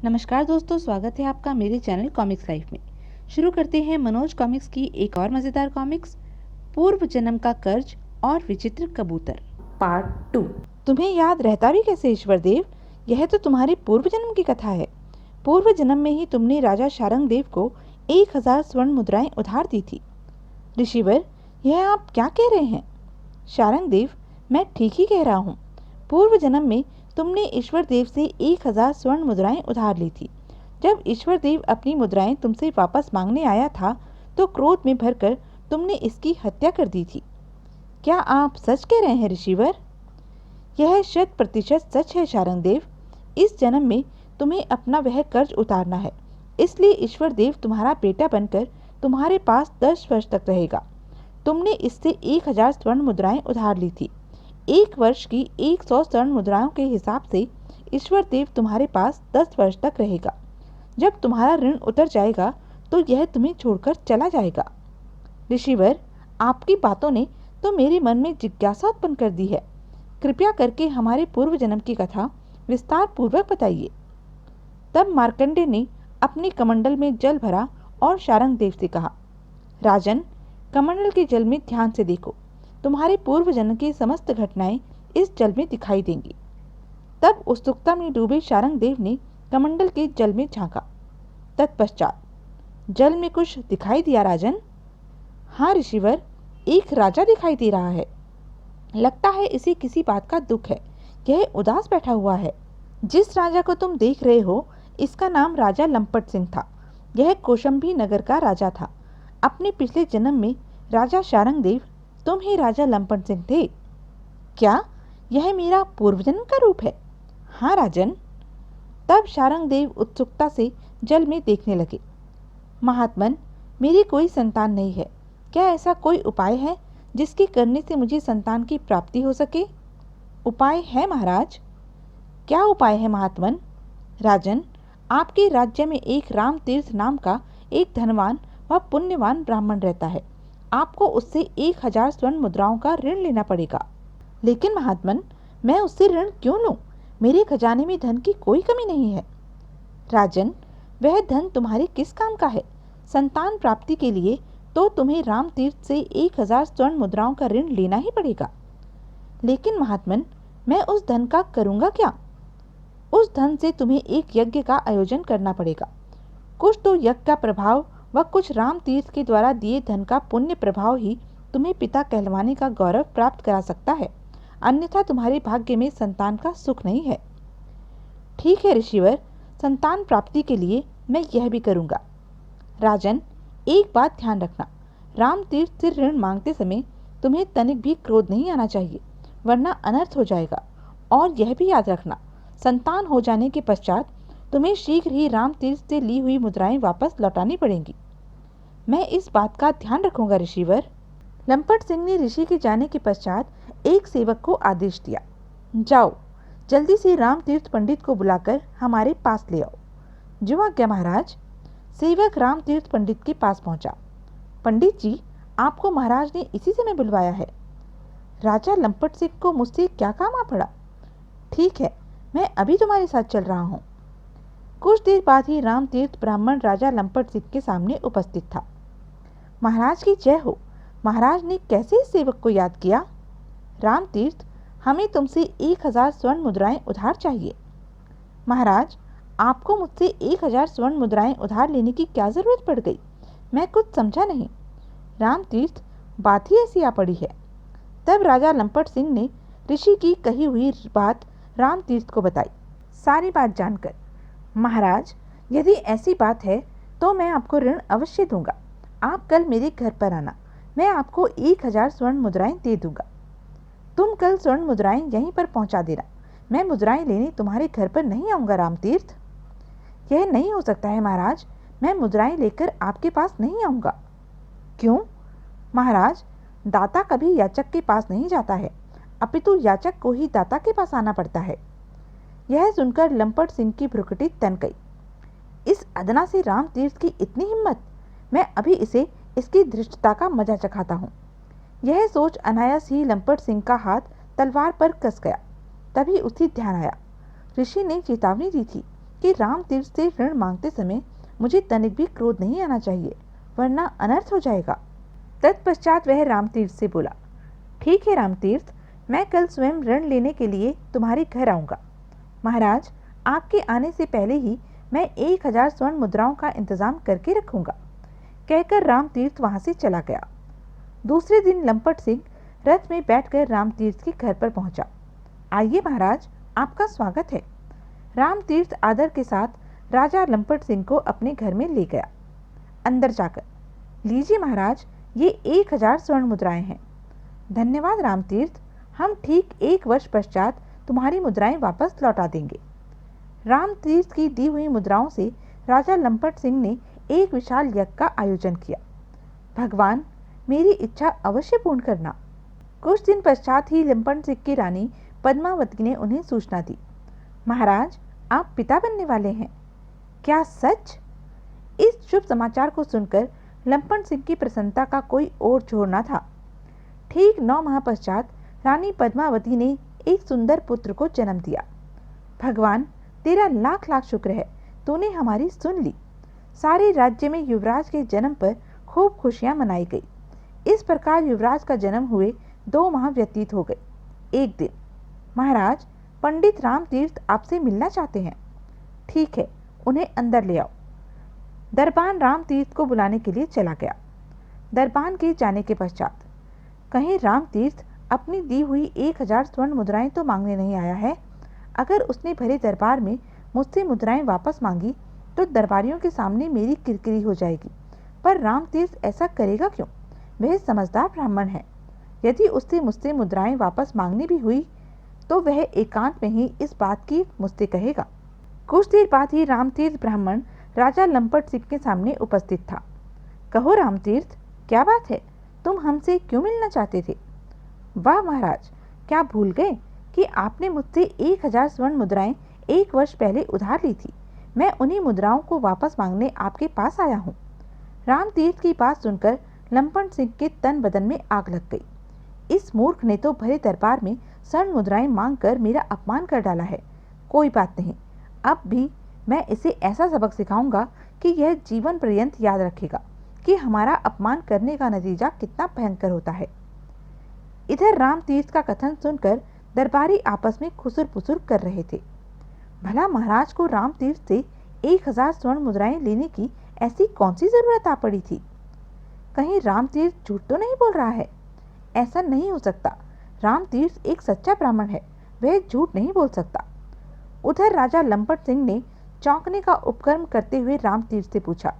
नमस्कार दोस्तों, स्वागत है आपका मेरे चैनल कॉमिक्स लाइफ में। शुरू करते हैं मनोज कॉमिक्स की एक और मज़ेदार कॉमिक्स, पूर्व जन्म का कर्ज और विचित्र कबूतर पार्ट 2। तुम्हें याद रहता भी कैसे ईश्वरदेव? यह तो तुम्हारी पूर्व जन्म की कथा है। पूर्व जन्म में ही तुमने राजा शारंगदेव को 1000 स्वर्ण मुद्राएं उधार दी थी। ऋषिवर, यह आप क्या कह रहे हैं? शारंगदेव, मैं ठीक ही कह रहा हूँ। पूर्व जन्म में तुमने ईश्वर देव से 1000 स्वर्ण मुद्राएं उधार ली थी। जब ईश्वर देव अपनी मुद्राएं तुमसे वापस मांगने आया था तो क्रोध में भरकर तुमने इसकी हत्या कर दी थी। क्या आप सच कह रहे हैं ऋषिवर? यह 100% सच है शारंगदेव। इस जन्म में तुम्हें अपना वह कर्ज उतारना है, इसलिए ईश्वर देव तुम्हारा बेटा बनकर तुम्हारे पास 10 वर्ष तक रहेगा। तुमने इससे 1000 स्वर्ण मुद्राएं उधार ली थी। 1 वर्ष की 100 स्वर्ण मुद्राओं के हिसाब से ईश्वर देव तुम्हारे पास 10 वर्ष तक रहेगा। जब तुम्हारा ऋण उतर जाएगा तो यह तुम्हें छोड़कर चला जाएगा। ऋषिवर, आपकी बातों ने तो मेरे मन में जिज्ञासा उत्पन्न कर दी है। कृपया करके हमारे पूर्व जन्म की कथा विस्तार पूर्वक बताइए। तब मार्कंडेय ने अपने कमंडल में जल भरा और शारंगदेव से कहा, राजन, कमंडल के जल में ध्यान से देखो। तुम्हारे पूर्व जन्म की समस्त घटनाएं इस जल में दिखाई देंगी। तब उत्सुकता में डूबे शारंगदेव ने कमंडल के जल में झांका। तत्पश्चात जल में कुछ दिखाई दिया राजन? हाँ ऋषिवर, एक राजा दिखाई दे रहा है। लगता है इसे किसी बात का दुख है। यह उदास बैठा हुआ है। जिस राजा को तुम देख रहे हो, इसका नाम राजा लंपट सिंह था। यह कौशंबी नगर का राजा था। अपने पिछले जन्म में राजा शारंगदेव, तुम ही राजा लंपट सिंह थे। क्या यह मेरा पूर्व जन्म का रूप है? हाँ राजन। तब शारंगदेव उत्सुकता से जल में देखने लगे। महात्मन, मेरी कोई संतान नहीं है। क्या ऐसा कोई उपाय है जिसके करने से मुझे संतान की प्राप्ति हो सके? उपाय है महाराज। क्या उपाय है महात्मन? राजन, आपके राज्य में एक राम तीर्थ नाम का एक धनवान व पुण्यवान ब्राह्मण रहता है। आपको उससे 1000 स्वर्ण मुद्राओं का ऋण लेना पड़ेगा। लेकिन महात्मन, मैं उससे ऋण क्यों लूं? मेरे खजाने में धन की कोई कमी नहीं है। राजन, वह धन तुम्हारे किस काम का है? संतान प्राप्ति के लिए तो तुम्हें राम तीर्थ से 1000 स्वर्ण मुद्राओं का ऋण लेना ही पड़ेगा। लेकिन महात्मन, मैं उस धन का करूंगा क्या? उस धन से तुम्हें एक यज्ञ का आयोजन करना पड़ेगा। कुछ तो यज्ञ का प्रभाव व कुछ राम तीर्थ के द्वारा दिए धन का पुण्य प्रभाव ही तुम्हें पिता कहलवाने का गौरव प्राप्त करा सकता है, अन्यथा तुम्हारे भाग्य में संतान का सुख नहीं है। ठीक है ऋषिवर, संतान प्राप्ति के लिए मैं यह भी करूंगा। राजन, एक बात ध्यान रखना, राम तीर्थ से ऋण मांगते समय तुम्हें तनिक भी क्रोध नहीं आना चाहिए, वरना अनर्थ हो जाएगा। और यह भी याद रखना, संतान हो जाने के पश्चात तुम्हें शीघ्र ही राम तीर्थ से ली हुई मुद्राएं वापस लौटानी पड़ेंगी। मैं इस बात का ध्यान रखूंगा ऋषिवर। लंपट सिंह ने ऋषि के जाने के पश्चात एक सेवक को आदेश दिया, जाओ, जल्दी से राम तीर्थ पंडित को बुलाकर हमारे पास ले आओ। जो आज्ञा महाराज। सेवक राम तीर्थ पंडित के पास पहुंचा। पंडित जी, आपको महाराज ने इसी समय बुलवाया है। राजा लंपट सिंह को मुझसे क्या काम आ पड़ा? ठीक है, मैं अभी तुम्हारे साथ चल रहा हूँ। कुछ देर बाद ही राम तीर्थ ब्राह्मण राजा लंपट सिंह के सामने उपस्थित था। महाराज की जय हो। महाराज ने कैसे इस सेवक को याद किया? राम तीर्थ, हमें तुमसे 1000 स्वर्ण मुद्राएं उधार चाहिए। महाराज, आपको मुझसे 1000 स्वर्ण मुद्राएं उधार लेने की क्या जरूरत पड़ गई? मैं कुछ समझा नहीं। राम तीर्थ, बात ही ऐसी आ पड़ी है। तब राजा लंपट सिंह ने ऋषि की कही हुई बात राम तीर्थ को बताई। सारी बात जानकर, महाराज, यदि ऐसी बात है तो मैं आपको ऋण अवश्य दूंगा। आप कल मेरे घर पर आना, मैं आपको 1000 स्वर्ण मुद्राएं दे दूंगा। तुम कल स्वर्ण मुद्राएं यहीं पर पहुंचा देना। मैं मुद्राएं लेने तुम्हारे घर पर नहीं आऊंगा राम तीर्थ। यह नहीं हो सकता है महाराज, मैं मुद्राएं लेकर आपके पास नहीं आऊंगा। क्यों? महाराज, दाता कभी याचक के पास नहीं जाता है, अपितु याचक को ही दाता के पास आना पड़ता है। यह सुनकर लंपट सिंह की भ्रुकुटी तन गई। इस अदना से राम तीर्थ की इतनी हिम्मत! मैं अभी इसे इसकी धृष्टता का मजा चखाता हूँ। यह सोच अनायास ही लंपट सिंह का हाथ तलवार पर कस गया। तभी उसी ध्यान आया, ऋषि ने चेतावनी दी थी कि राम तीर्थ से ऋण मांगते समय मुझे तनिक भी क्रोध नहीं आना चाहिए, वरना अनर्थ हो जाएगा। तत्पश्चात वह राम तीर्थ से बोला, ठीक है राम तीर्थ, मैं कल स्वयं ऋण लेने के लिए तुम्हारे घर आऊँगा। महाराज, आपके आने से पहले ही मैं 1000 स्वर्ण मुद्राओं का इंतजाम करके रखूंगा। कहकर राम तीर्थ वहां से चला गया। दूसरे दिन लंपट सिंह रथ में बैठकर राम तीर्थ के घर पर पहुंचा। आइए महाराज, आपका स्वागत है। राम तीर्थ आदर के साथ राजा लंपट सिंह को अपने घर में ले गया। अंदर जाकर, लीजिए महाराज, ये 1000 स्वर्ण मुद्राएं हैं। धन्यवाद राम तीर्थ, हम ठीक 1 वर्ष पश्चात तुम्हारी मुद्राएं वापस लौटा देंगे। राम तीर्थ की दी हुई मुद्राओं से राजा लंपट सिंह ने एक विशाल यज्ञ का आयोजन किया। भगवान, मेरी इच्छा अवश्य पूर्ण करना। कुछ दिन पश्चात ही लंपट सिंह की रानी पद्मावती ने उन्हें सूचना दी, महाराज, आप पिता बनने वाले हैं। क्या सच? इस शुभ समाचार को सुनकर लंपट सिंह की प्रसन्नता का कोई और छोर न था। ठीक 9 माह पश्चात रानी पद्मावती ने एक सुंदर पुत्र को जन्म दिया। भगवान, तेरा लाख लाख शुक्र है, तूने हमारी सुन ली। सारे राज्य में युवराज के जन्म पर खूब खुशियां मनाई गई। इस प्रकार युवराज का जन्म हुए 2 माह व्यतीत हो गए। एक दिन, महाराज, पंडित राम तीर्थ आपसे मिलना चाहते हैं। ठीक है, उन्हें अंदर ले आओ। दरबान राम तीर्थ को बुलाने के लिए चला गया। दरबान के जाने के पश्चात, कहीं राम तीर्थ अपनी दी हुई 1000 स्वर्ण मुद्राएं तो मांगने नहीं आया है। अगर उसने भरे दरबार में मुझसे मुद्राएं वापस मांगी तो दरबारियों के सामने मेरी किरकिरी हो जाएगी। पर राम तीर्थ ऐसा करेगा क्यों? वह समझदार ब्राह्मण है। यदि उससे मुझसे मुद्राएं वापस मांगनी भी हुई तो वह एकांत में ही इस बात की मुझसे कहेगा। कुछ देर बाद ही राम तीर्थ ब्राह्मण राजा लंपट सिंह के सामने उपस्थित था। कहो राम तीर्थ, क्या बात है? तुम हमसे क्यों मिलना चाहते थे? वाह महाराज, क्या भूल गए कि आपने मुझसे 1000 स्वर्ण मुद्राएं 1 वर्ष पहले उधार ली थी। मैं उन्हीं मुद्राओं को वापस मांगने आपके पास आया हूँ। राम तीर्थ की बात सुनकर लंपट सिंह के तन बदन में आग लग गई। इस मूर्ख ने तो भरे दरबार में स्वर्ण मुद्राएं मांगकर मेरा अपमान कर डाला है। कोई बात नहीं, अब भी मैं इसे ऐसा सबक सिखाऊंगा कि यह जीवन पर्यंत याद रखेगा कि हमारा अपमान करने का नतीजा कितना भयंकर होता है। इधर राम तीर्थ का कथन सुनकर दरबारी आपस में खुसुर पुसुर कर रहे थे। भला महाराज को राम तीर्थ से 1000 स्वर्ण मुद्राएं लेने की ऐसी कौन सी जरूरत आ पड़ी थी? कहीं राम तीर्थ झूठ तो नहीं बोल रहा है? ऐसा नहीं हो सकता। राम तीर्थ एक सच्चा ब्राह्मण है, वह झूठ नहीं बोल सकता। उधर राजा लंपट सिंह ने चौंकने का उपक्रम करते हुए राम तीर्थ से पूछा,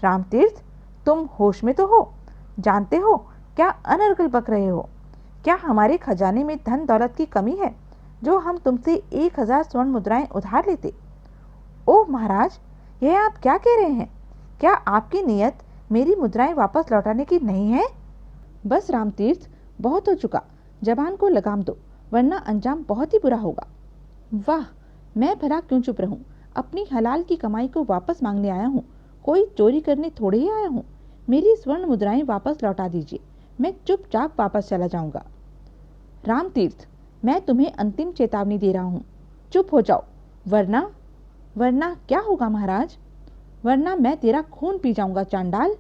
राम तीर्थ, तुम होश में तो हो? जानते हो क्या अनर्गल बक रहे हो? क्या हमारे खजाने में धन दौलत की कमी है जो हम तुमसे 1000 स्वर्ण मुद्राएं उधार लेते? ओह महाराज, यह आप क्या कह रहे हैं? क्या आपकी नीयत मेरी मुद्राएं वापस लौटाने की नहीं है? बस राम तीर्थ, बहुत हो चुका। जबान को लगाम दो, वरना अंजाम बहुत ही बुरा होगा। वाह, मैं भला क्यों चुप रहूं? अपनी हलाल की कमाई को वापस मांगने आया हूँ, कोई चोरी करने थोड़े ही आया हूँ। मेरी स्वर्ण मुद्राएं वापस लौटा दीजिए, मैं चुपचाप वापस चला जाऊंगा। राम तीर्थ, मैं तुम्हें अंतिम चेतावनी दे रहा हूँ, चुप हो जाओ, वरना क्या होगा महाराज? वरना मैं तेरा खून पी जाऊंगा चांडाल।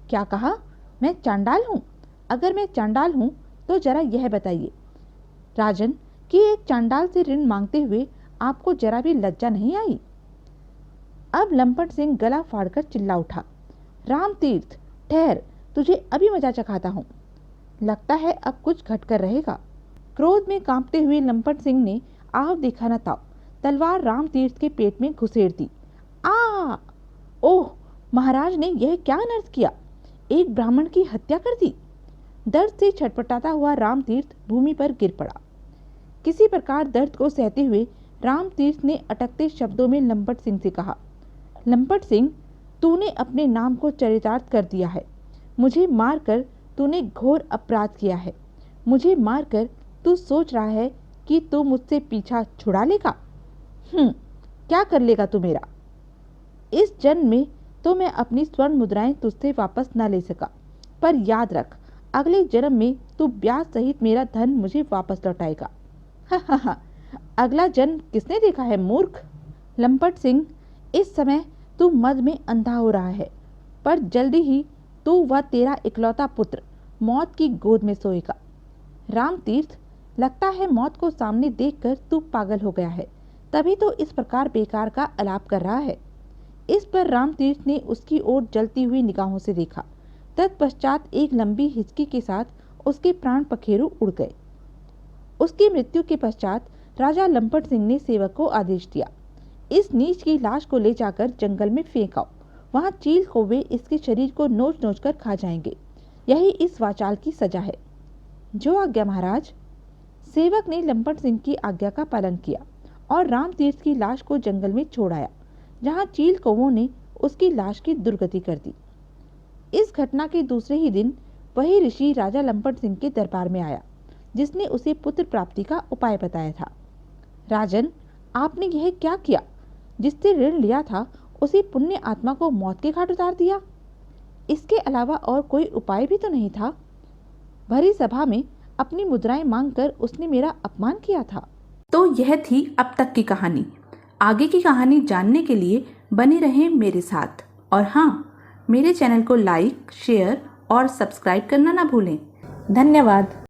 क्या कहा? मैं चांडाल हूँ? अगर मैं चांडाल हूँ तो जरा यह बताइए राजन कि एक चांडाल से ऋण मांगते हुए आपको जरा भी लज्जा नहीं आई? अब लंपट सिंह गला फाड़कर चिल्ला उठा, राम तीर्थ ठहर, तुझे अभी मजा चखाता हूँ। लगता है अब कुछ घटकर रहेगा। क्रोध में कांपते हुए लंपट सिंह ने आव देखा न ताव तलवार राम तीर्थ के पेट में घुसेड़ दी। आ! ओह, महाराज ने यह क्या अनर्थ किया? एक ब्राह्मण की हत्या कर दी। दर्द से छटपटाता हुआ राम तीर्थ भूमि पर गिर पड़ा। किसी प्रकार दर्द को सहते हुए राम तीर्थ ने अटकते शब्दों में लंपट सिंह से कहा, लंपट सिंह, तूने अपने नाम को चरितार्थ कर दिया है। मुझे मारकर तूने घोर अपराध किया है। मुझे मारकर तू सोच रहा है कि तू मुझसे पीछा छुड़ा लेगा। क्या कर लेगा तू मेरा? इस जन्म में तो मैं अपनी स्वर्ण मुद्राएं तुझसे वापस न ले सका, पर याद रख, अगले जन्म में तू ब्याज सहित मेरा धन मुझे वापस लौटाएगा। हा, अगला जन्म किसने देखा है मूर्ख? लंपट सिंह, इस समय तू मद में अंधा हो रहा है, पर जल्दी ही तू व तेरा इकलौता पुत्र मौत की गोद में सोएगा। रामतीर्थ, लगता है मौत को सामने देखकर तू पागल हो गया है, तभी तो इस प्रकार बेकार का आलाप कर रहा है। इस पर रामतीर्थ ने उसकी ओर जलती हुई निगाहों से देखा। तत्पश्चात एक लंबी हिचकी के साथ उसके प्राण पखेरु उड़ गए। उसकी मृत्यु के पश्चात राजा लंपट सिंह ने सेवक को आदेश दिया, इस नीच की लाश को ले जाकर जंगल में फेंक आओ, वहां चील कौवे इसके शरीर को नोच नोच कर खा जाएंगे। यही इस वाचाल की सजा है। जो आज्ञा महाराज। सेवक ने लंपट सिंह की आज्ञा का पालन किया और रामतीर्थ की लाश को जंगल में छोड़ आया, जहां चील कौवों ने उसकी लाश की दुर्गति कर दी। इस घटना के दूसरे ही दिन वही ऋषि राजा लंपट सिंह के दरबार में आया, जिसने उसे पुत्र प्राप्ति का उपाय बताया था। राजन, आपने यह क्या किया? जिससे ऋण लिया था उसी पुण्य आत्मा को मौत के घाट उतार दिया। इसके अलावा और कोई उपाय भी तो नहीं था। भरी सभा में अपनी मुद्राएं मांगकर उसने मेरा अपमान किया था। तो यह थी अब तक की कहानी। आगे की कहानी जानने के लिए बने रहें मेरे साथ। और हाँ, मेरे चैनल को लाइक, शेयर और सब्सक्राइब करना ना भूलें। धन्यवाद।